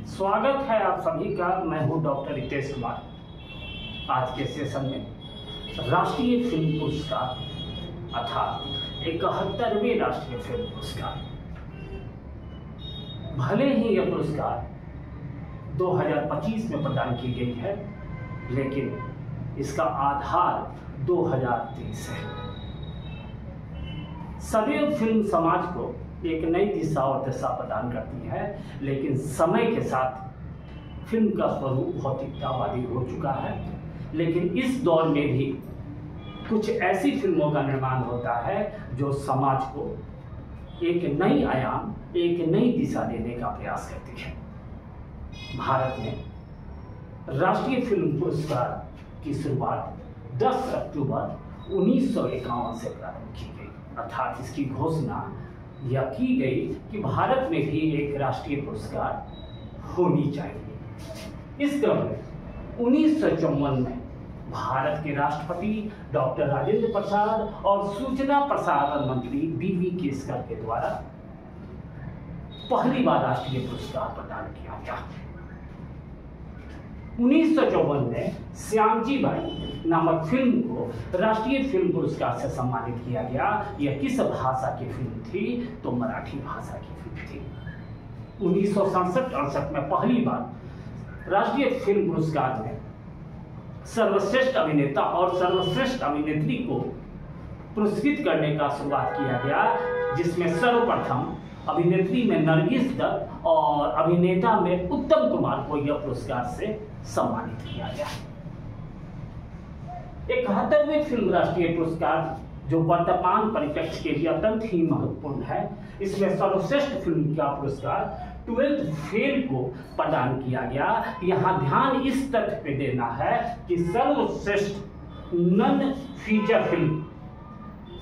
स्वागत है आप सभी का। मैं हूं डॉक्टर रितेश कुमार। आज के सेशन में राष्ट्रीय फिल्म पुरस्कार अर्थात 71वें राष्ट्रीय फिल्म पुरस्कार, भले ही यह पुरस्कार 2025 में प्रदान की गई है, लेकिन इसका आधार 2023 है। सदैव फिल्म समाज को एक नई दिशा और दशा प्रदान करती है, लेकिन समय के साथ फिल्म का स्वरूप भौतिकतावादी हो चुका है। लेकिन इस दौर में भी कुछ ऐसी फिल्मों का निर्माण होता है जो समाज को एक नई आयाम, एक नई दिशा देने का प्रयास करती है। भारत में राष्ट्रीय फिल्म पुरस्कार की शुरुआत 10 अक्टूबर 1951 से प्रारंभ की गई, अर्थात इसकी घोषणा यह की गई कि भारत में भी एक राष्ट्रीय पुरस्कार होनी चाहिए। इस क्रम में 1954 में भारत के राष्ट्रपति डॉक्टर राजेंद्र प्रसाद और सूचना प्रसारण मंत्री वी केसकर के द्वारा पहली बार राष्ट्रीय पुरस्कार प्रदान किया गया। 1954 में श्यामजी बाई नामक फिल्म को राष्ट्रीय फिल्म पुरस्कार से सम्मानित किया गया। यह किस भाषा की फिल्म थी? तो मराठी भाषा की फिल्म थी। 1967-68 में पहली बार राष्ट्रीय फिल्म पुरस्कार में सर्वश्रेष्ठ अभिनेता और सर्वश्रेष्ठ अभिनेत्री को पुरस्कृत करने का शुरुआत किया गया, जिसमें सर्वप्रथम अभिनेत्री में नरगिस दत्त और अभिनेता में उत्तम कुमार को यह पुरस्कार से सम्मानित किया गया। 71वें फिल्म राष्ट्रीय पुरस्कार जो वर्तमान परिप्रेक्ष्य के लिए अत्यंत ही महत्वपूर्ण है, इसमें सर्वश्रेष्ठ फिल्म का पुरस्कार 12th फेल को प्रदान किया गया। यहाँ ध्यान इस तथ्य पे देना है कि सर्वश्रेष्ठ नन फीचर फिल्म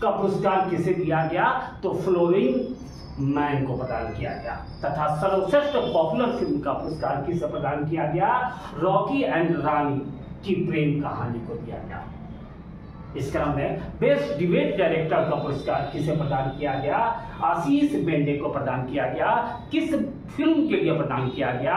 का पुरस्कार किसे दिया गया? तो फ्लोरिंग मैन को प्रदान किया गया, तथा सर्वश्रेष्ठ पॉपुलर फिल्म का पुरस्कार किसे प्रदान किया गया? रॉकी एंड रानी की प्रेम कहानी को दिया गया। इस क्रम में बेस्ट डिबेट डायरेक्टर का पुरस्कार किसे प्रदान किया गया? आशीष बेंडे को प्रदान किया गया। किस फिल्म के लिए प्रदान किया गया?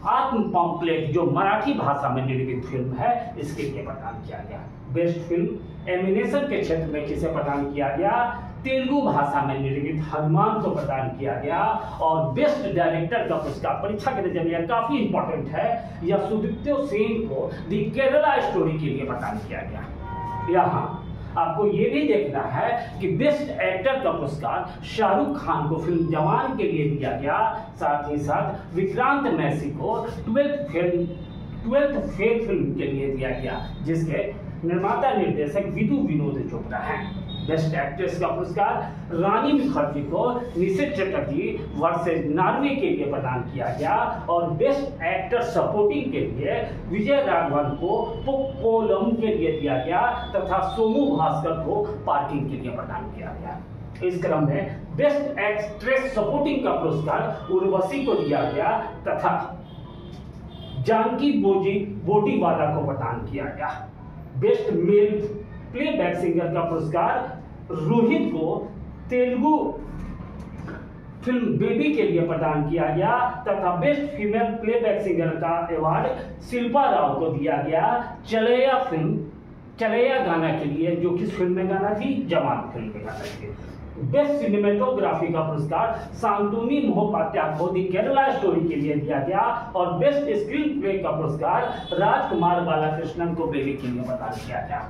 आत्म पॉम्पलेट, जो मराठी भाषा में निर्मित फिल्म है, इसके लिए प्रदान किया गया। बेस्ट फिल्म एनिमेशन के क्षेत्र में किसे प्रदान किया गया? तेलुगु भाषा में निर्मित हनुमान को प्रदान किया गया। और बेस्ट डायरेक्टर का पुरस्कार परीक्षा के नजरिए काफी इंपॉर्टेंट है, यह सुदीप्तो सेन को दी केरला स्टोरी के लिए प्रदान किया गया। यहाँ आपको ये भी देखना है कि बेस्ट एक्टर का पुरस्कार शाहरुख खान को फिल्म जवान के लिए दिया गया। साथ ही साथ विक्रांत मैसी को 12th फेल फिल्म के लिए दिया गया, जिसके निर्माता निर्देशक विदु विनोद चोपड़ा हैं। बेस्ट एक्ट्रेस का पुरस्कार रानी मुखर्जी को निषेध चटर्जी वर्सेस नॉर्वे के लिए प्रदान किया गया। और बेस्ट एक्टर सपोर्टिंग के लिए विजय राघवन को पोक्कोलम के लिए दिया गया, तथा सोनू भास्कर को पार्किंग के लिए प्रदान किया गया। इस क्रम में बेस्ट एक्ट्रेस सपोर्टिंग का पुरस्कार उर्वशी को दिया गया, तथा जानकी बोटीवाला को प्रदान किया गया। बेस्ट मेल प्लेबैक सिंगर का पुरस्कार रोहित को तेलुगु फिल्म बेबी के लिए प्रदान किया गया, तथा बेस्ट फीमेल प्लेबैक सिंगर का अवार्ड शिल्पा राव को दिया गया चलैया गाना के लिए, जो किस फिल्म में गाना थी? जवान फिल्म में गाना थी। बेस्ट सिनेमेटोग्राफी का पुरस्कार शांतनु मोहोपाध्याय को दी केरला स्टोरी के लिए दिया गया। और बेस्ट स्क्रीन प्ले का पुरस्कार राजकुमार बालाकृष्णन को बेबी के लिए प्रदान किया गया।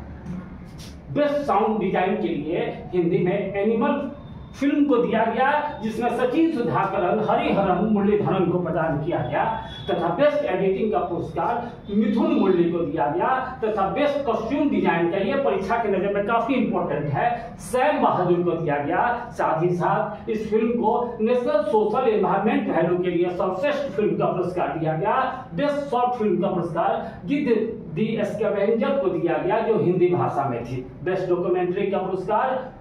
बेस्ट साउंड डिजाइन के लिए हिंदी में एनिमल फिल्म को दिया गया, जिसमें सचिन सुधाकरन, हरिहरन मुरलीधरन को प्रदान किया गया, तथा बेस्ट एडिटिंग का पुरस्कार मिथुन मुरली को दिया गया। तथा बेस्ट कॉस्ट्यूम डिजाइन के लिए परीक्षा के नजर में काफी इंपॉर्टेंट है, सैम बहादुर को दिया गया। साथ ही साथ इस फिल्म को नेशनल सोशल एनवायरमेंट वैल्यू के लिए सर्वश्रेष्ठ फिल्म का पुरस्कार दिया गया। बेस्ट शॉर्ट फिल्म का पुरस्कार गिद्ध दी स्कैवेंजर को दिया गया, जो हिंदी भाषा में थी। बेस्ट डॉक्यूमेंट्री का पुरस्कार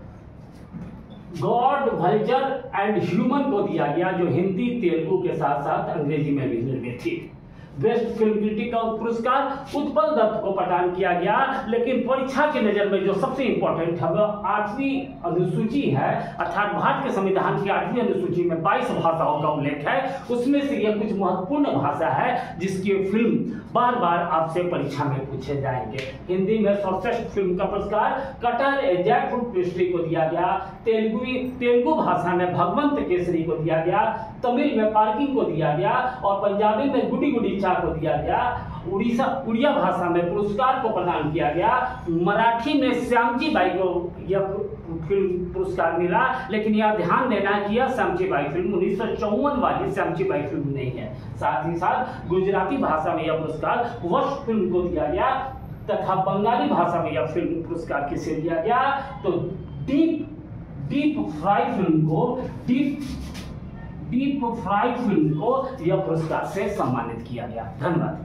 गॉड, वल्चर एंड ह्यूमन को दिया गया, जो हिंदी तेलुगु के साथ साथ अंग्रेजी में भी निर्मित थी। बेस्ट फिल्म क्रिटिक का पुरस्कार उत्पल दत्त को प्रदान किया गया। लेकिन परीक्षा की नजर में जो सबसे इंपॉर्टेंट है वह 8वीं अनुसूची है, अर्थात भारत के संविधान की 8वीं अनुसूची में 22 भाषाओं का उल्लेख है। उसमें से यह कुछ महत्वपूर्ण भाषा है जिसकी फिल्म बार बार आपसे परीक्षा में पूछे जाएंगे। हिंदी में सर्वश्रेष्ठ फिल्म का पुरस्कार कटर ए जैकफ्रूट पेस्ट्री को दिया गया। तेलुगु भाषा में भगवंत केसरी को दिया गया। तमिल में पार्किंग को दिया गया और पंजाबी में गुडी गुडी चा को दिया गया। उड़िया भाषा में पुरस्कार को प्रदान किया गया। मराठी में श्यामजी बाई को यह फिल्म पुरस्कार मिला। लेकिन यह ध्यान देना कि यह श्यामजी बाई फिल्म 1954 वाली श्यामजी बाई फिल्म नहीं है। साथ ही साथ गुजराती भाषा में यह पुरस्कार वर्ष फिल्म को दिया गया तथा बंगाली भाषा में यह फिल्म पुरस्कार किसे दिया गया तो डीप फ्राई फिल्म को यह पुरस्कार से सम्मानित किया गया। धन्यवाद।